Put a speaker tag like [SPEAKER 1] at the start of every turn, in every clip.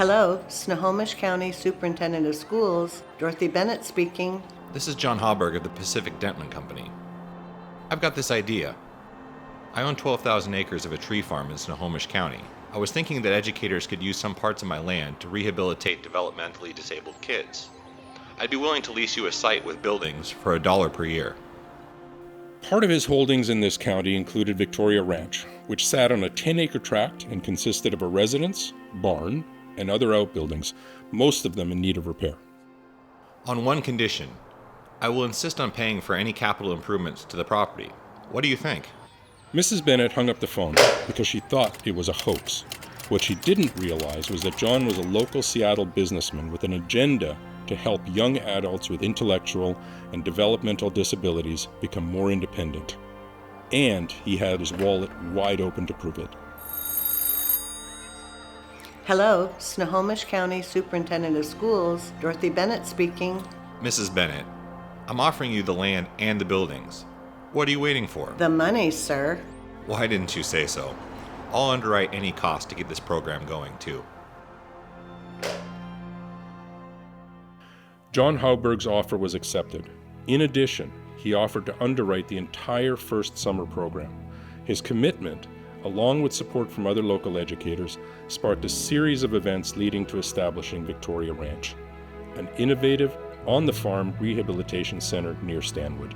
[SPEAKER 1] Hello, Snohomish County Superintendent of Schools, Dorothy Bennett speaking.
[SPEAKER 2] This is John Hauberg of the Pacific Dentman Company. I've got this idea. I own 12,000 acres of a tree farm in Snohomish County. I was thinking that educators could use some parts of my land to rehabilitate developmentally disabled kids. I'd be willing to lease you a site with buildings for $1 per year.
[SPEAKER 3] Part of his holdings in this county included Victoria Ranch, which sat on a 10-acre tract and consisted of a residence, barn, and other outbuildings, most of them in need of repair.
[SPEAKER 2] On one condition, I will insist on paying for any capital improvements to the property. What do you think?
[SPEAKER 3] Mrs. Bennett hung up the phone because she thought it was a hoax. What she didn't realize was that John was a local Seattle businessman with an agenda to help young adults with intellectual and developmental disabilities become more independent. And he had his wallet wide open to prove it.
[SPEAKER 1] Hello, Snohomish County Superintendent of Schools, Dorothy Bennett speaking.
[SPEAKER 2] Mrs. Bennett, I'm offering you the land and the buildings. What are you waiting for?
[SPEAKER 1] The money, sir.
[SPEAKER 2] Why didn't you say so? I'll underwrite any cost to get this program going, too.
[SPEAKER 3] John Hauberg's offer was accepted. In addition, he offered to underwrite the entire first summer program. His commitment, along with support from other local educators, sparked a series of events leading to establishing Victoria Ranch, an innovative, on-the-farm rehabilitation center near Stanwood.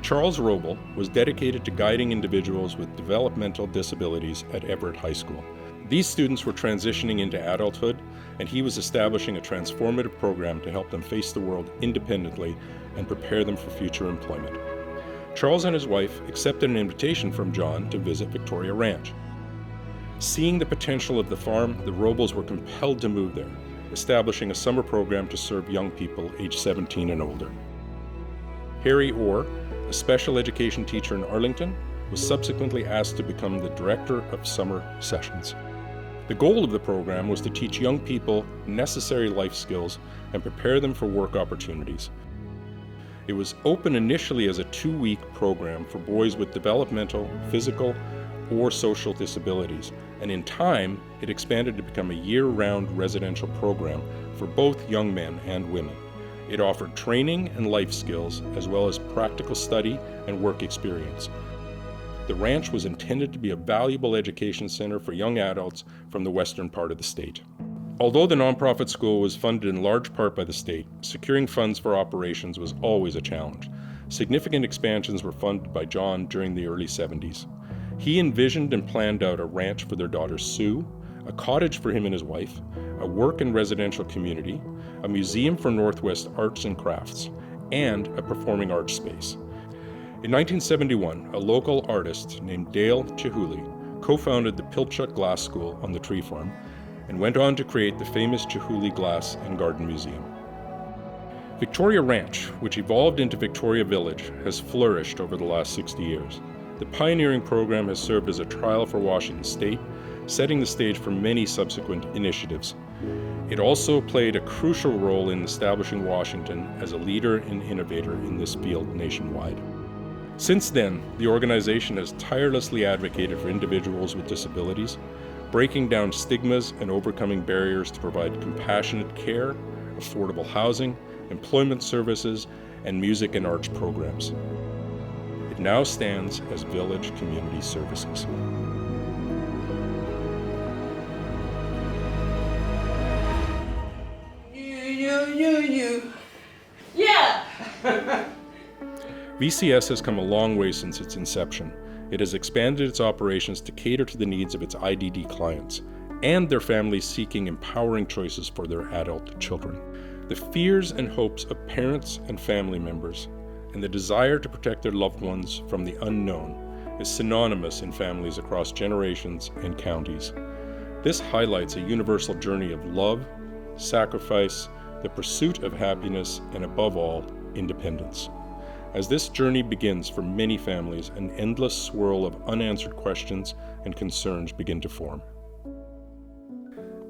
[SPEAKER 3] Charles Roble was dedicated to guiding individuals with developmental disabilities at Everett High School. These students were transitioning into adulthood, and he was establishing a transformative program to help them face the world independently and prepare them for future employment. Charles and his wife accepted an invitation from John to visit Victoria Ranch. Seeing the potential of the farm, the Robles were compelled to move there, establishing a summer program to serve young people aged 17 and older. Harry Orr, a special education teacher in Arlington, was subsequently asked to become the director of summer sessions. The goal of the program was to teach young people necessary life skills and prepare them for work opportunities. It was open initially as a 2-week program for boys with developmental, physical, or social disabilities, and in time, it expanded to become a year-round residential program for both young men and women. It offered training and life skills, as well as practical study and work experience. The ranch was intended to be a valuable education center for young adults from the western part of the state. Although the nonprofit school was funded in large part by the state, securing funds for operations was always a challenge. Significant expansions were funded by John during the early 70s. He envisioned and planned out a ranch for their daughter Sue, a cottage for him and his wife, a work and residential community, a museum for Northwest arts and crafts, and a performing arts space. In 1971, a local artist named Dale Chihuly co-founded the Pilchuck Glass School on the tree farm and went on to create the famous Chihuly Glass and Garden Museum. Victoria Ranch, which evolved into Victoria Village, has flourished over the last 60 years. The pioneering program has served as a trial for Washington State, setting the stage for many subsequent initiatives. It also played a crucial role in establishing Washington as a leader and innovator in this field nationwide. Since then, the organization has tirelessly advocated for individuals with disabilities, breaking down stigmas and overcoming barriers to provide compassionate care, affordable housing, employment services, and music and arts programs. It now stands as Village Community Services.
[SPEAKER 4] You. Yeah!
[SPEAKER 3] VCS has come a long way since its inception. It has expanded its operations to cater to the needs of its IDD clients and their families seeking empowering choices for their adult children. The fears and hopes of parents and family members and the desire to protect their loved ones from the unknown is synonymous in families across generations and counties. This highlights a universal journey of love, sacrifice, the pursuit of happiness, and above all, independence. As this journey begins for many families, an endless swirl of unanswered questions and concerns begin to form.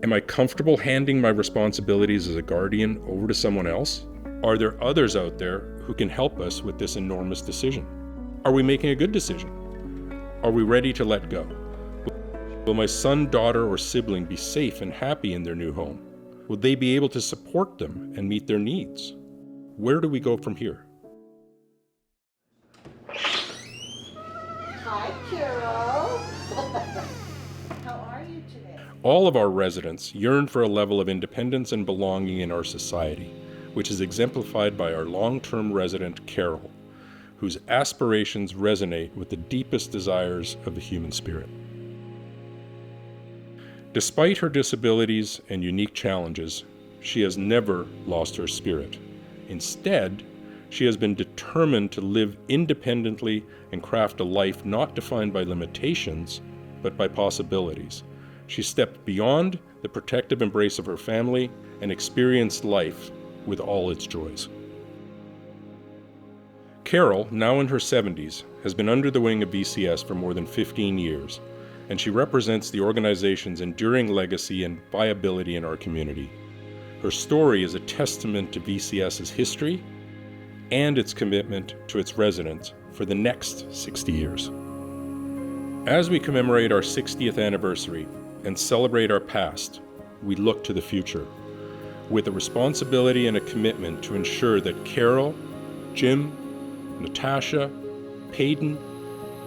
[SPEAKER 3] Am I comfortable handing my responsibilities as a guardian over to someone else? Are there others out there who can help us with this enormous decision? Are we making a good decision? Are we ready to let go? Will my son, daughter, or sibling be safe and happy in their new home? Will they be able to support them and meet their needs? Where do we go from here?
[SPEAKER 1] Hi, Carol. How are you today?
[SPEAKER 3] All of our residents yearn for a level of independence and belonging in our society, which is exemplified by our long-term resident, Carol, whose aspirations resonate with the deepest desires of the human spirit. Despite her disabilities and unique challenges, she has never lost her spirit. Instead, she has been determined to live independently and craft a life not defined by limitations, but by possibilities. She stepped beyond the protective embrace of her family and experienced life with all its joys. Carol, now in her 70s, has been under the wing of VCS for more than 15 years, and she represents the organization's enduring legacy and viability in our community. Her story is a testament to VCS's history and its commitment to its residents for the next 60 years. As we commemorate our 60th anniversary and celebrate our past, we look to the future with a responsibility and a commitment to ensure that Carol, Jim, Natasha, Paden,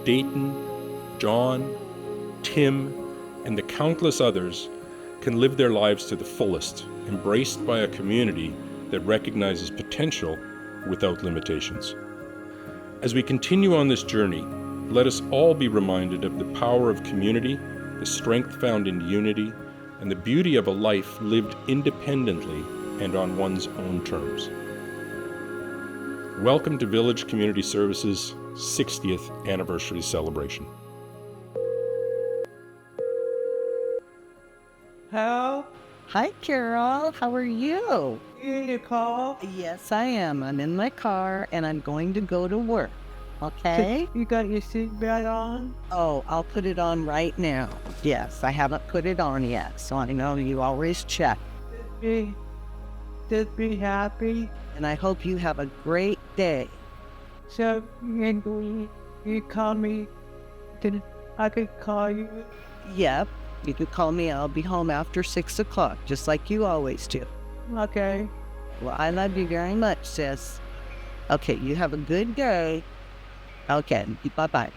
[SPEAKER 3] Dayton, John, Tim, and the countless others can live their lives to the fullest, embraced by a community that recognizes potential without limitations. As we continue on this journey, let us all be reminded of the power of community, the strength found in unity, and the beauty of a life lived independently and on one's own terms. Welcome to Village Community Services' 60th anniversary celebration.
[SPEAKER 4] How?
[SPEAKER 5] Hi, Carol. How are you?
[SPEAKER 4] You in your car?
[SPEAKER 5] Yes, I am. I'm in my car and I'm going to go to work. Okay?
[SPEAKER 4] You got your seatbelt on?
[SPEAKER 5] Oh, I'll put it on right now. Yes, I haven't put it on yet, so I know you always check.
[SPEAKER 4] Just be happy.
[SPEAKER 5] And I hope you have a great day.
[SPEAKER 4] So, you call me, I could call you.
[SPEAKER 5] Yep, you could call me. I'll be home after 6 o'clock, just like you always do.
[SPEAKER 4] Okay.
[SPEAKER 5] Well, I love you very much, sis. Okay, you have a good day. Okay, bye-bye.